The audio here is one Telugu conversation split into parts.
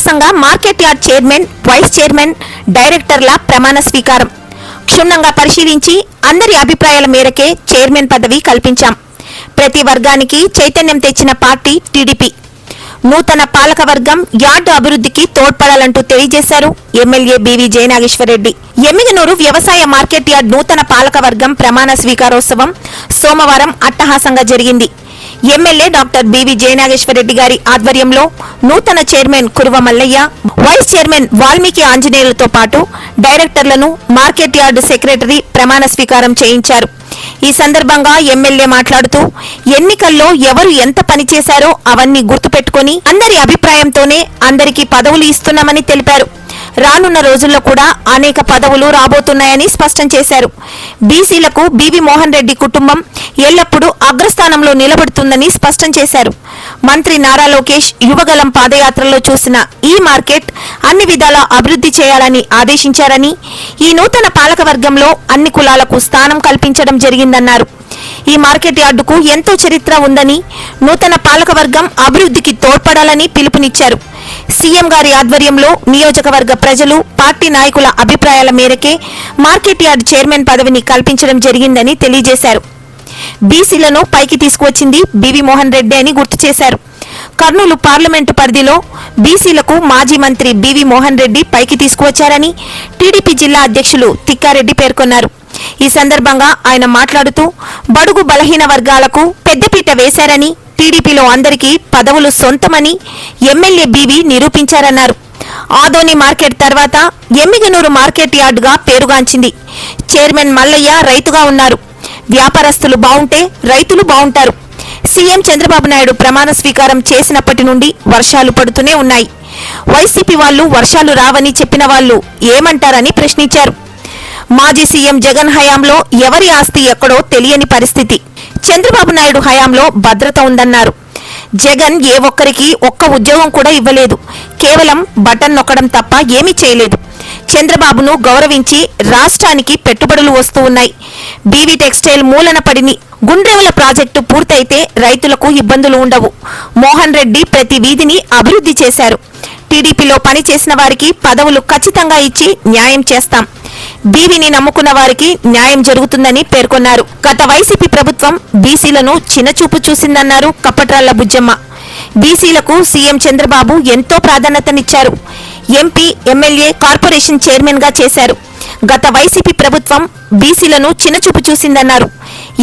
సంఘ market yard chairman, vice chairman, డైరెక్టర్ల ప్రమాణ స్వీకారం. క్షుణ్ణంగా పరిశీలించి అందరి అభిప్రాయాల మేరకే చైర్మన్ పదవి కల్పించాం. ప్రతి వర్గానికి చైతన్యం తెచ్చిన పార్టీ టీడీపీ. నూతన పాలక వర్గం యార్డు అభివృద్ధికి తోడ్పడాలంటూ తెలియజేశారు ఎమ్మెల్యే బీవీ జయనాగేశ్వరరెడ్డి. ఎమ్మిగనూరు వ్యవసాయ మార్కెట్ యార్డ్ నూతన పాలక వర్గం ప్రమాణ స్వీకారోత్సవం సోమవారం అట్టహాసంగా జరిగింది. ఎమ్మెల్యే డాక్టర్ బీవీ జయనాగేశ్వరరెడ్డి గారి ఆధ్వర్యంలో నూతన chairman Kuruva Mallayya, vice chairman Valmiki ఆంజనేయులతో పాటు డైరెక్టర్లను మార్కెట్ యార్డు సెక్రటరీ ప్రమాణ స్వీకారం చేయించారు. ఈ సందర్భంగా ఎమ్మెల్యే మాట్లాడుతూ ఎన్నికల్లో ఎవరు ఎంత పనిచేశారో అవన్నీ గుర్తుపెట్టుకుని అందరి అభిప్రాయంతోనే అందరికీ పదవులు ఇస్తున్నామని తెలిపారు. రానున్న రోజుల్లో కూడా అనేక పదవులు రాబోతున్నాయని స్పష్టం చేశారు. బీసీలకు బీవీ మోహన్ రెడ్డి కుటుంబం ఎల్లప్పుడూ అగ్రస్థానంలో నిలబడుతుందని స్పష్టం చేశారు. మంత్రి నారా లోకేష్ యువగలం పాదయాత్రలో చూసిన ఈ మార్కెట్ అన్ని విధాలా అభివృద్ధి చేయాలని ఆదేశించారని, ఈ నూతన పాలకవర్గంలో అన్ని కులాలకు స్థానం కల్పించడం జరిగిందన్నారు. ఈ మార్కెట్ యార్డుకు ఎంతో చరిత్ర ఉందని, నూతన పాలకవర్గం అభివృద్ధికి తోడ్పడాలని పిలుపునిచ్చారు. సీఎం గారి ఆధ్వర్యంలో నియోజకవర్గ ప్రజలు, పార్టీ నాయకుల అభిప్రాయాల మేరకే మార్కెట్ యార్డ్ చైర్మన్ పదవిని కల్పించడం జరిగిందని తెలియజేశారు. బీసీలను పైకి తీసుకువచ్చింది బీవీ మోహన్ రెడ్డి అని గుర్తు చేశారు. కర్నూలు పార్లమెంటు పరిధిలో బీసీలకు మాజీ మంత్రి బీవీ మోహన్ రెడ్డి పైకి తీసుకువచ్చారని టీడీపీ జిల్లా అధ్యక్షులు తిక్కారెడ్డి పేర్కొన్నారు. ఈ సందర్భంగా ఆయన మాట్లాడుతూ బడుగు బలహీన వర్గాలకు పెద్దపీట వేశారని, టీడీపీలో అందరికీ పదవులు సొంతమని ఎమ్మెల్యే బీవీ నిరూపించారన్నారు. ఆదోని మార్కెట్ తర్వాత ఎమ్మిగనూరు మార్కెట్ యార్డుగా పేరుగాంచింది. చైర్మన్ మల్లయ్య రైతుగా ఉన్నారు. వ్యాపారస్తులు బావుంటే రైతులు బావుంటారు. సీఎం చంద్రబాబు నాయుడు ప్రమాణ స్వీకారం చేసినప్పటి నుండి వర్షాలు పడుతూనే ఉన్నాయి. వైసీపీ వాళ్లు వర్షాలు రావని చెప్పిన వాళ్లు ఏమంటారని ప్రశ్నించారు. మాజీ సీఎం జగన్ హయాంలో ఎవరి ఆస్తి ఎక్కడో తెలియని పరిస్థితి. చంద్రబాబు నాయుడు హయాంలో భద్రత ఉందన్నారు. జగన్ ఏ ఒక్కరికి ఒక్క ఉద్యోగం కూడా ఇవ్వలేదు. కేవలం బటన్ నొక్కడం తప్ప ఏమీ చేయలేదు. చంద్రబాబును గౌరవించి రాష్ట్రానికి పెట్టుబడులు వస్తూ ఉన్నాయి. బీవీ టెక్స్టైల్ మూలన పడిని గుండ్రేవుల ప్రాజెక్టు పూర్తయితే రైతులకు ఇబ్బందులు ఉండవు. మోహన్ రెడ్డి ప్రతి వీధిని అభివృద్ధి చేశారు. టీడీపీలో పనిచేసిన వారికి పదవులు ఖచ్చితంగా ఇచ్చి న్యాయం చేస్తాం. బీవీని నమ్ముకున్న వారికి న్యాయం జరుగుతుందని పేర్కొన్నారు. గత వైసీపీ ప్రభుత్వం బీసీలను చిన్నచూపు చూసిందన్నారు కప్పట్రాళ్ల బుజ్జమ్మ. బీసీలకు సీఎం చంద్రబాబు ఎంతో ప్రాధాన్యతనిచ్చారు. ఎంపీ, ఎమ్మెల్యే, కార్పొరేషన్ చైర్మన్ గా చేశారు. గత వైసీపీ ప్రభుత్వం బీసీలను చిన్నచూపు చూసిందన్నారు.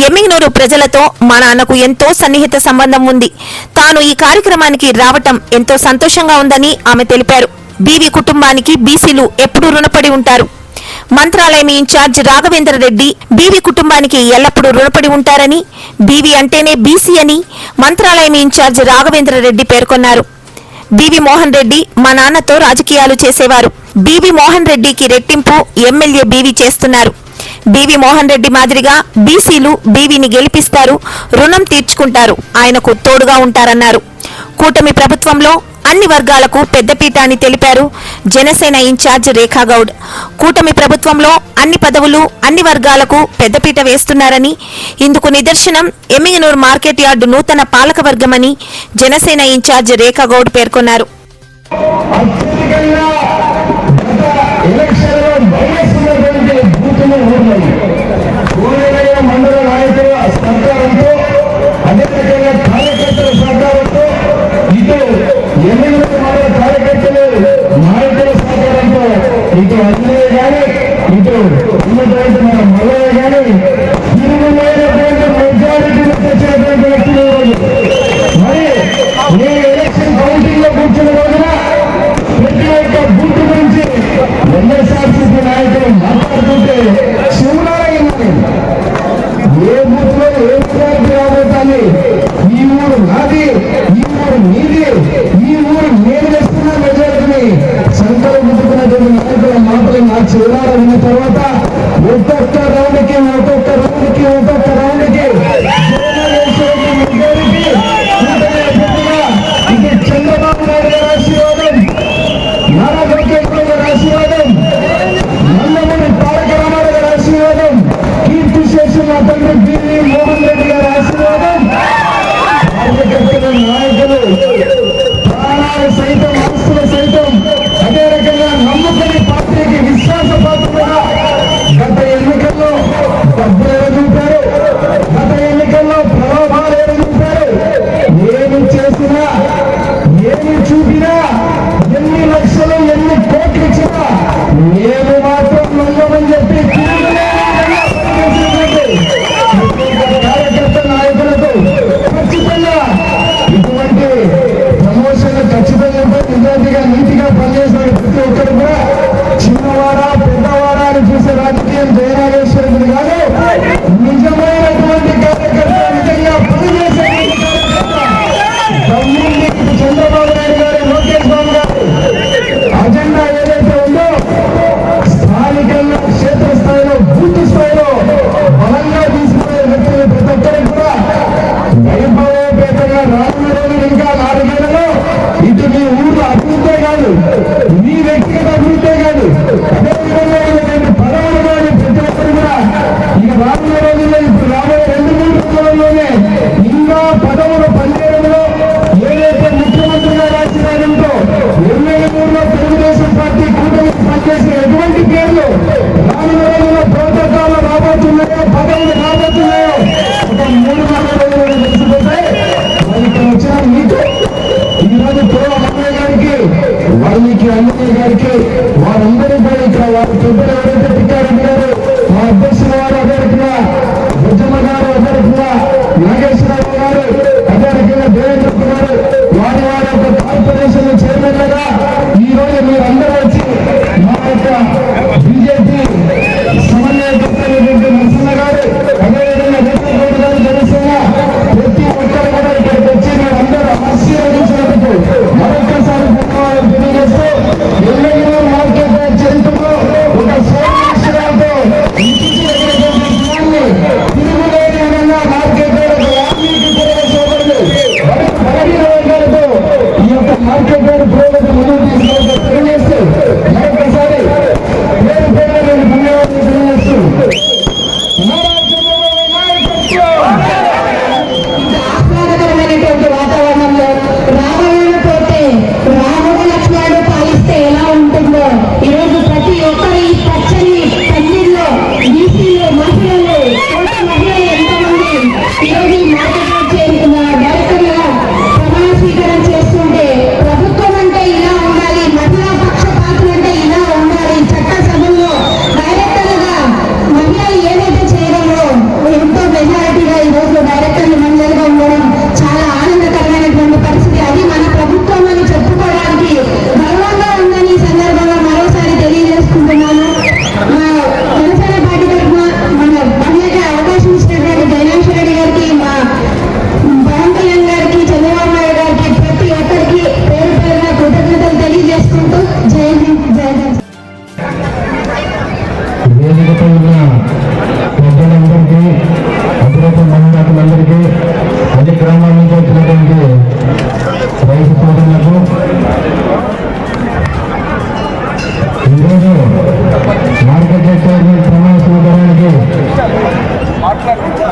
ఎమ్మిగనూరు ప్రజలతో మా నాన్నకు ఎంతో సన్నిహిత సంబంధం ఉంది. తాను ఈ కార్యక్రమానికి రావటం ఎంతో సంతోషంగా ఉందని ఆమె తెలిపారు. బీవీ కుటుంబానికి బీసీలు ఎప్పుడూ రుణపడి ఉంటారు. మంత్రాలయం ఇన్ఛార్జ్ రాఘవేంద్ర రెడ్డి బీవీ కుటుంబానికి ఎల్లప్పుడూ రుణపడి ఉంటారని, బీవీ అంటేనే బీసీ అని మంత్రాలయం ఇన్ఛార్జ్ రాఘవేంద్ర రెడ్డి పేర్కొన్నారు. బీవీ మోహన్ రెడ్డి మా నాన్నతో రాజకీయాలు చేసేవారు. బీవీ మోహన్ రెడ్డికి రెట్టింపు ఎమ్మెల్యే బీవీ చేస్తున్నారు. బీవీ మోహన్ రెడ్డి మాదిరిగా బీసీలు బీవీని గెలిపిస్తారు, రుణం తీర్చుకుంటారు, ఆయనకు తోడుగా ఉంటారన్నారు. కూటమి ప్రభుత్వంలో అన్ని వర్గాలకు పెద్దపీట అని తెలిపారు జనసేన ఇన్ఛార్జ్ రేఖాగౌడ్. కూటమి ప్రభుత్వంలో అన్ని పదవులు అన్ని వర్గాలకు పెద్దపీట వేస్తున్నారని, ఇందుకు నిదర్శనం ఎమ్మిగనూరు మార్కెట్ యార్డు నూతన పాలకవర్గమని జనసేన ఇన్ఛార్జ్ రేఖాగౌడ్ పేర్కొన్నారు. ఇటు అన్నయ్య కానీ ఇటు ఉన్నటువంటి మన మల్లయ్య కానీ తిరుగులేనటువంటి మెజారిటీని తెచ్చినటువంటి వ్యక్తులు. మరి నేను ఎలక్షన్ కౌంటింగ్ లో కూర్చున్న రోజున ప్రతి ఒక్క బూత్ గురించి వైఎస్ఆర్సీపీ నాయకులు మాట్లాడుతుంటే శివనారాయణ ఏ బూత్ లో ఏ మెజారిటీ రాబోతాన్ని, ఈ ఊరు నాది, ఈ ఊరు నీది, ఈ ఊరు నేను వేస్తున్న మెజారిటీని సంకల్పించుకున్నటువంటి నాయకుల మాటలు నా చివరాలు విన్న తర్వాత ఒక్కొక్క రౌండ్కి ఇది చంద్రబాబు నాయుడు గారి ఆశీర్వాదం, నారా లోకేష్ గారి ఆశీర్వాదం, నందమూరి తారక రామారావు గారి ఆశీర్వాదం, కీర్తి శేషు నా తండ్రి బీవీ మోహన్ రెడ్డి గారి ఆశీర్వాదం, కార్యకర్తల నాయకులు ప్రాణాలు సైతం ఆస్తులు సైతం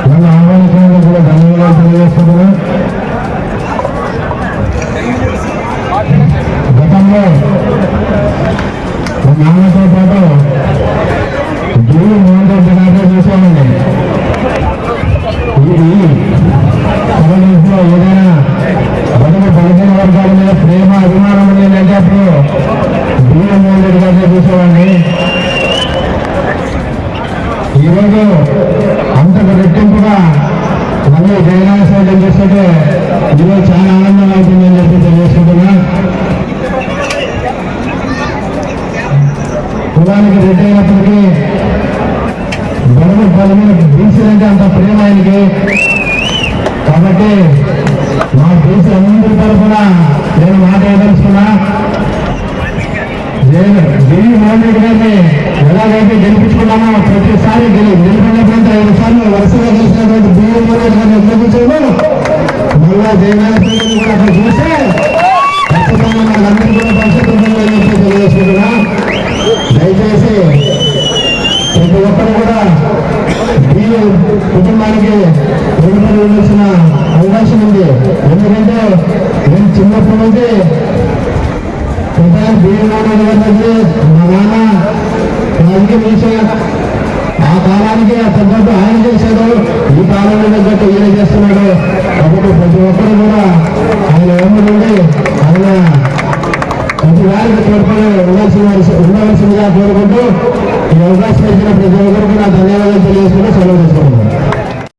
నన్ను ఆహ్వానించినందుకు కూడా ధన్యవాదాలు తెలియజేస్తున్నాను. గతంలో మా నాన్నతో పాటు జీవి మోహన్ రెడ్డి గారితో చూసామండి. ఇది సమాజంలో ఏదైనా బతుకు బలహీన వర్గాల మీద ప్రేమ అభిమానం ఉండేదంటే అప్పుడు జీవి మోహన్ రెడ్డి గారితో చూసేవాడిని. ఈరోజు అంతకు రెట్టింపుగా మళ్ళీ జగనాథ సేవలు చేస్తుంటే ఈరోజు చాలా ఆనందంగా అవుతుందని చెప్పి తెలియజేసుకుంటున్నా. కులానికి రెడ్డి అయినప్పటికీ బడుగు బలమైన బీసీలంటే అంత ప్రేమ ఆయనకి. కాబట్టి మా బీసీ అందరి తరఫున నేను మాట వేయదలుచుకున్నా. నేను ఢిల్లీ మోహన్ రెడ్డి గారిని ఎలాగైతే గెలిపించుకున్నామో ప్రతిసారి గెలిపినప్పుడంతా 5 సార్లు వరుసగా గెలిచినటువంటి ఢిల్లీ మోహన్ రెడ్డి గారిని గెలిపించాము. మళ్ళా జగన్నాథ్ కూడా అక్కడ చూస్తే ఖచ్చితంగా మనకందరికీ కూడా భవిష్యత్తు ఉంటుందని చెప్పి తెలియజేసుకుంటున్నా. దయచేసి ప్రతి ఒక్కరు కూడా ఢిల్లీ కుటుంబానికి రుణపడి ఉండాల్సిన అవకాశం ఉంది. ఎందుకంటే నేను చిన్నప్పటి నుంచి బియ్యం మా నాన్న రాజకీయం చేశాడు. ఆ కాలానికి ఆ తగ్గట్టు ఆయన చేశాడు, ఈ కాలంలో తగ్గట్టు ఈయన చేస్తున్నాడు. కాబట్టి ప్రతి ఒక్కరు కూడా ఆయన ఏమనుండి ఆయన ప్రతి వారికి తోడ్పడి ఉండవలసిందిగా కోరుకుంటూ ఈ అవకాశం ఇచ్చిన ప్రతి ఒక్కరికి నా ధన్యవాదాలు తెలియజేసుకుంటూ సెలవు తీసుకుంటున్నాను.